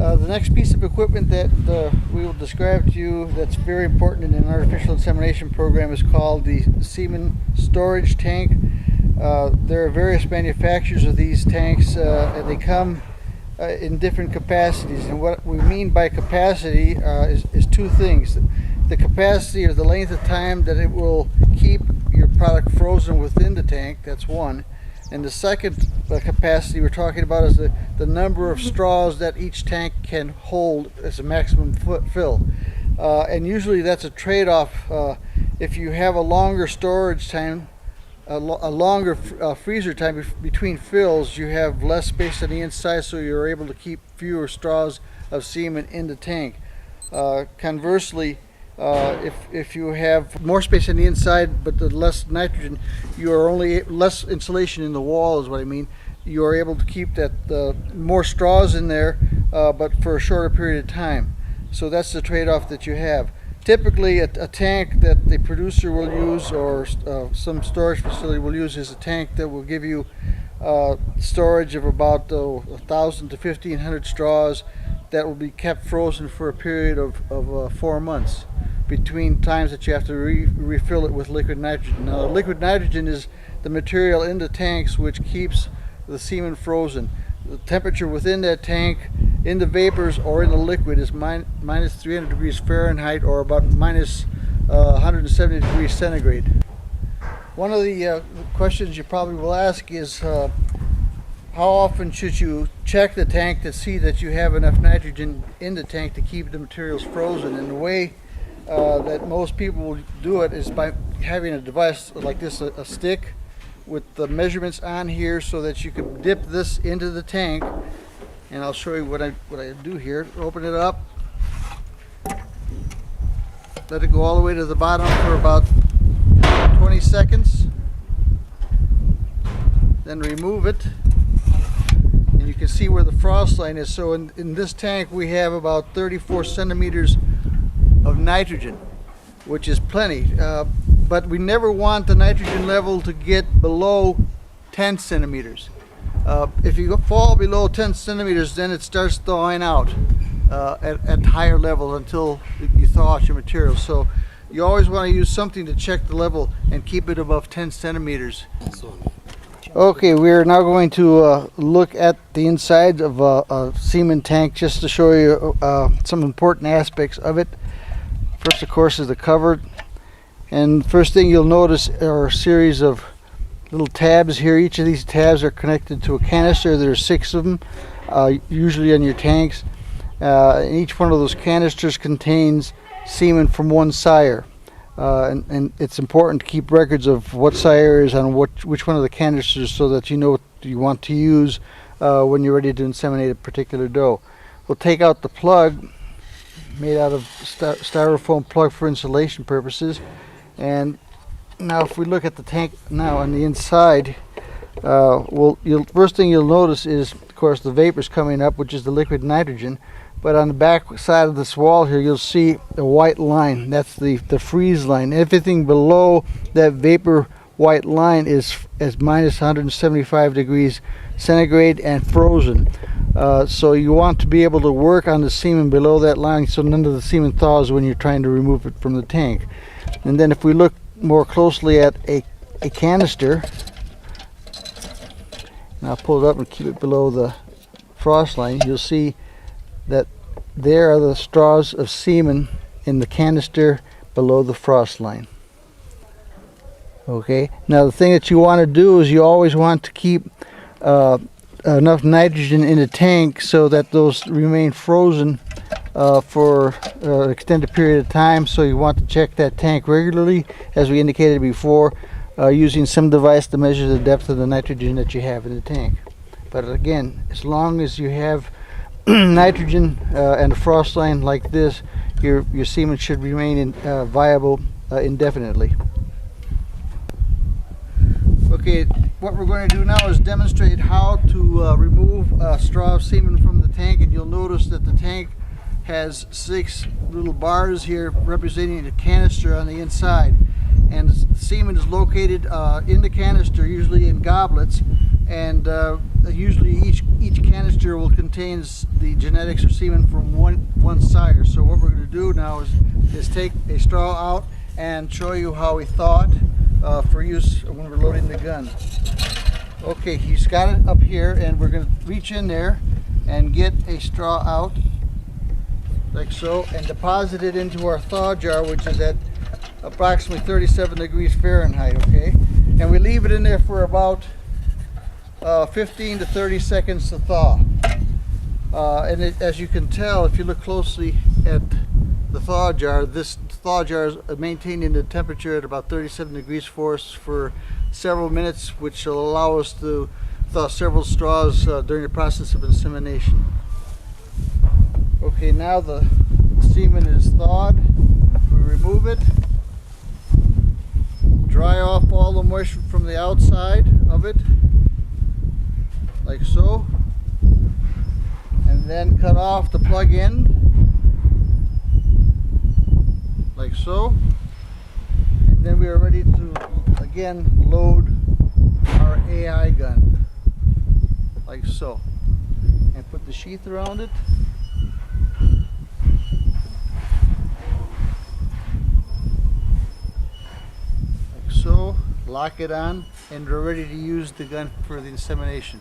The next piece of equipment that we will describe to you that's very important in an artificial insemination program is called the semen storage tank. There are various manufacturers of these tanks and they come in different capacities, and what we mean by capacity is two things. The capacity or the length of time that it will keep your product frozen within the tank, that's one. And the second capacity we're talking about is the number of straws that each tank can hold as a maximum fill. And usually that's a trade-off. If you have a longer storage time, a longer freezer time between fills, you have less space on the inside, so you're able to keep fewer straws of semen in the tank. Conversely, if you have more space on the inside but the less nitrogen, you are only less insulation in the wall is what I mean. You are able to keep that more straws in there, but for a shorter period of time. So that's the trade-off that you have. Typically, a tank that the producer will use or some storage facility will use is a tank that will give you storage of about 1,000 to 1,500 straws that will be kept frozen for a period of 4 months between times that you have to refill it with liquid nitrogen. Now, liquid nitrogen is the material in the tanks which keeps the semen frozen. The temperature within that tank, in the vapors or in the liquid, is minus 300 degrees Fahrenheit or about minus 170 degrees centigrade. One of the questions you probably will ask is how often should you check the tank to see that you have enough nitrogen in the tank to keep the materials frozen. And the way that most people will do it is by having a device like this, a stick with the measurements on here, so that you can dip this into the tank. And I'll show you what I do here. Open it up, let it go all the way to the bottom for about 20 seconds, then remove it, and you can see where the frost line is. So in this tank we have about 34 centimeters of nitrogen, which is plenty, but we never want the nitrogen level to get below 10 centimeters. If you fall below 10 centimeters, then it starts thawing out at higher levels until you thaw out your material. So you always want to use something to check the level and keep it above 10 centimeters. Okay, we're now going to look at the inside of a semen tank just to show you some important aspects of it. First, of course, is the cover. And first thing you'll notice are a series of little tabs here. Each of these tabs are connected to a canister. There are 6 of them, usually on your tanks. And each one of those canisters contains semen from one sire. And it's important to keep records of what sire is on which one of the canisters, so that you know what you want to use when you're ready to inseminate a particular doe. We'll take out the plug, made out of styrofoam plug for insulation purposes. And now if we look at the tank now on the inside, first thing you'll notice is, of course, the vapors coming up, which is the liquid nitrogen. But on the back side of this wall here, you'll see a white line. That's the freeze line. Everything below that vapor white line is minus 175 degrees centigrade and frozen. So you want to be able to work on the semen below that line, so none of the semen thaws when you're trying to remove it from the tank. And then if we look more closely at a canister, and I'll pull it up and keep it below the frost line, you'll see that there are the straws of semen in the canister below the frost line. Okay, now the thing that you want to do is you always want to keep enough nitrogen in the tank so that those remain frozen for an extended period of time. So you want to check that tank regularly, as we indicated before, using some device to measure the depth of the nitrogen that you have in the tank. But again, as long as you have nitrogen and a frost line like this, your semen should remain viable indefinitely. Okay, what we're going to do now is demonstrate how to remove a straw of semen from the tank, and you'll notice that the tank has 6 little bars here representing a canister on the inside. and the semen is located in the canister, usually in goblets, and usually each canister will contain the genetics or semen from one sire. So what we're going to do now is take a straw out and show you how we thawed for use when we're loading the gun. Okay, he's got it up here, and we're going to reach in there and get a straw out like so and deposit it into our thaw jar, which is at approximately 37 degrees Fahrenheit. Okay, and we leave it in there for about 15 to 30 seconds to thaw. As you can tell, if you look closely at the thaw jar, this thaw jar is maintaining the temperature at about 37 degrees for us for several minutes, which will allow us to thaw several straws during the process of insemination. Okay, now the semen is thawed. We remove it, dry off all the moisture from the outside of it, like so, and then cut off the plug end, like so, and then we are ready to again load our AI gun, like so, and put the sheath around it. Like so, lock it on, and we're ready to use the gun for the insemination.